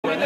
Click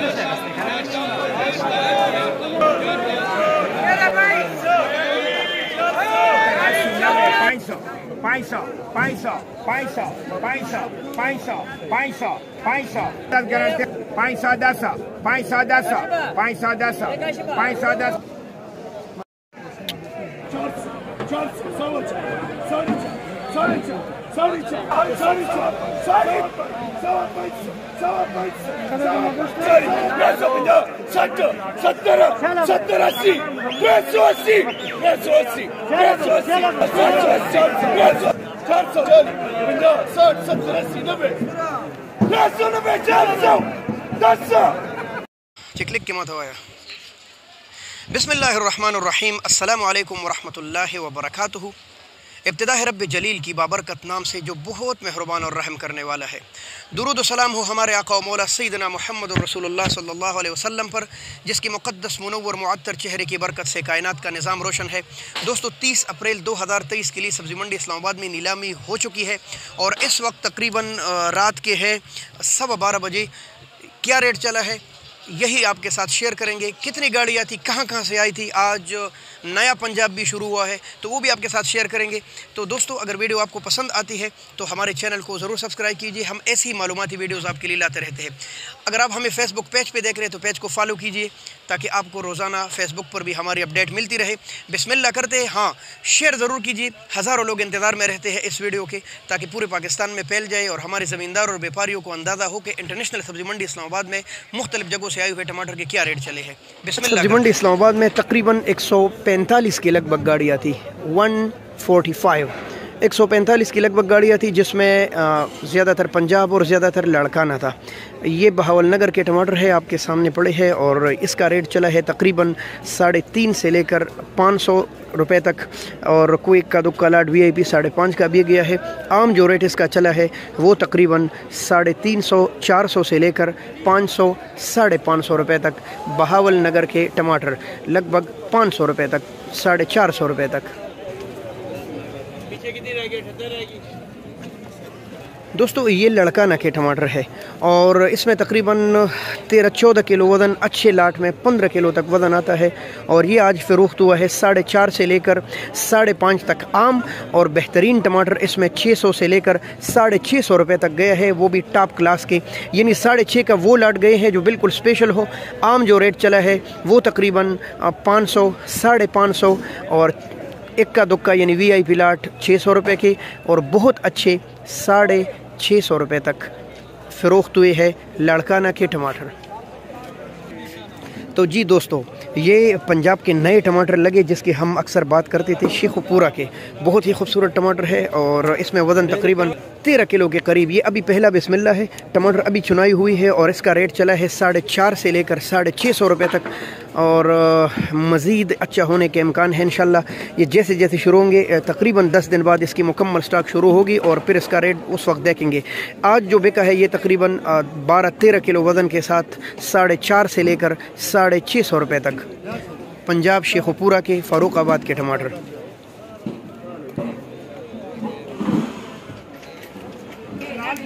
के मत होया। बिस्मिल्लाहिर्रहमानिर्रहीम, अस्सलामु अलैकुम वरहमतुल्लाहि वबरकातुहू। इब्तिदा है रब्ब जलील की बाबरकत नाम से जो बहुत मेहरबान और रहम करने वाला है। दुरूद सलाम हो हमारे आका मौला सैयदना मुहम्मद रसूलुल्लाह सल्लल्लाहु अलैहि वसल्लम पर, जिसकी मुक़द्दस मुनव्वर मुअत्तर चेहरे की बरकत से कायनात का निज़ाम रोशन है। दोस्तों, 30 अप्रैल 2023 के लिए सब्ज़ी मंडी इस्लामाबाद में नीलामी हो चुकी है और इस वक्त तकरीबन रात के है 12:15 बजे। क्या रेट चला है यही आपके साथ शेयर करेंगे। कितनी गाड़ियाँ थी, कहाँ से आई थी, आज नया पंजाब भी शुरू हुआ है तो वो भी आपके साथ शेयर करेंगे। तो दोस्तों, अगर वीडियो आपको पसंद आती है तो हमारे चैनल को ज़रूर सब्सक्राइब कीजिए। हम ऐसी मालूमाती वीडियोज़ आपके लिए लाते रहते हैं। अगर आप हमें फेसबुक पेज पे देख रहे हैं तो पेज को फॉलो कीजिए ताकि आपको रोज़ाना फेसबुक पर भी हमारी अपडेट मिलती रहे। बिस्मिल्लाह करते हैं, हाँ शेयर ज़रूर कीजिए। हज़ारों लोग इंतज़ार में रहते हैं इस वीडियो के, ताकि पूरे पाकिस्तान में फैल जाए और हमारे ज़मींदार और व्यापारियों को अंदाज़ा हो कि इंटरनेशनल सब्ज़ी मंडी इस्लामाबाद में मुख्तलिफ जगहों से आए हुए टमाटर के क्या रेट चले हैं। बिस्मिल्लाह। सब्ज़ी मंडी इस्लामाबाद में तकरीबन 145 की लगभग गाड़ियाँ थी। 145 की लगभग गाड़ियाँ थी, जिसमें ज़्यादातर पंजाब और ज़्यादातर लड़काना था। ये बहावल नगर के टमाटर है, आपके सामने पड़े हैं और इसका रेट चला है तकरीबन 350 से लेकर 500 रुपये तक, और कोई का दुक्का लाट VIP 5.5 का भी गया है। आम जो रेट इसका चला है वो तकरीबन 350-400 से लेकर 500-550 रुपये तक। बहावल नगर के टमाटर लगभग 500 रुपये तक, 450 रुपये तक। दोस्तों, ये लड़काना के टमाटर है और इसमें तकरीबन 13-14 किलो वज़न, अच्छे लाट में 15 किलो तक वज़न आता है। और ये आज फ़रोख्त हुआ है 4.5 से लेकर 5.5 तक आम, और बेहतरीन टमाटर इसमें 600 से लेकर 650 रुपये तक गया है, वो भी टॉप क्लास के, यानी 6.5 का वो लाट गए हैं जो बिल्कुल स्पेशल हो। आम जो रेट चला है वो तकरीबन 500, 550 और इक्का दुक्का यानी VIP लाट 600 रुपये के, और बहुत अच्छे 650 रुपये तक फ़रोख्त हुए हैं लड़काना के टमाटर। तो जी दोस्तों, ये पंजाब के नए टमाटर लगे जिसकी हम अक्सर बात करते थे, शेखुपुरा के। बहुत ही खूबसूरत टमाटर है और इसमें वज़न तकरीबन 13 किलो के करीब। ये अभी पहला बिस्मिल्लाह है, टमाटर अभी चुनाई हुई है और इसका रेट चला है 450 से लेकर 650 रुपये तक, और मज़ीद अच्छा होने के इम्कान है इंशाल्लाह। ये जैसे जैसे शुरू होंगे तकरीबन 10 दिन बाद इसकी मुकम्मल स्टॉक शुरू होगी और फिर इसका रेट उस वक्त देखेंगे। आज जो बिका है ये तकरीबन 12-13 किलो वज़न के साथ 450 से लेकर 650 रुपये तक। पंजाब शेखुपुरा के फ़ारुखाबाद के टमाटर।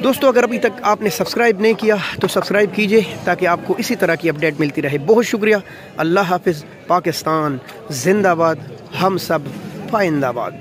दोस्तों, अगर अभी तक आपने सब्सक्राइब नहीं किया तो सब्सक्राइब कीजिए ताकि आपको इसी तरह की अपडेट मिलती रहे। बहुत शुक्रिया। अल्लाह हाफिज़। पाकिस्तान जिंदाबाद, हम सब पाइंदाबाद।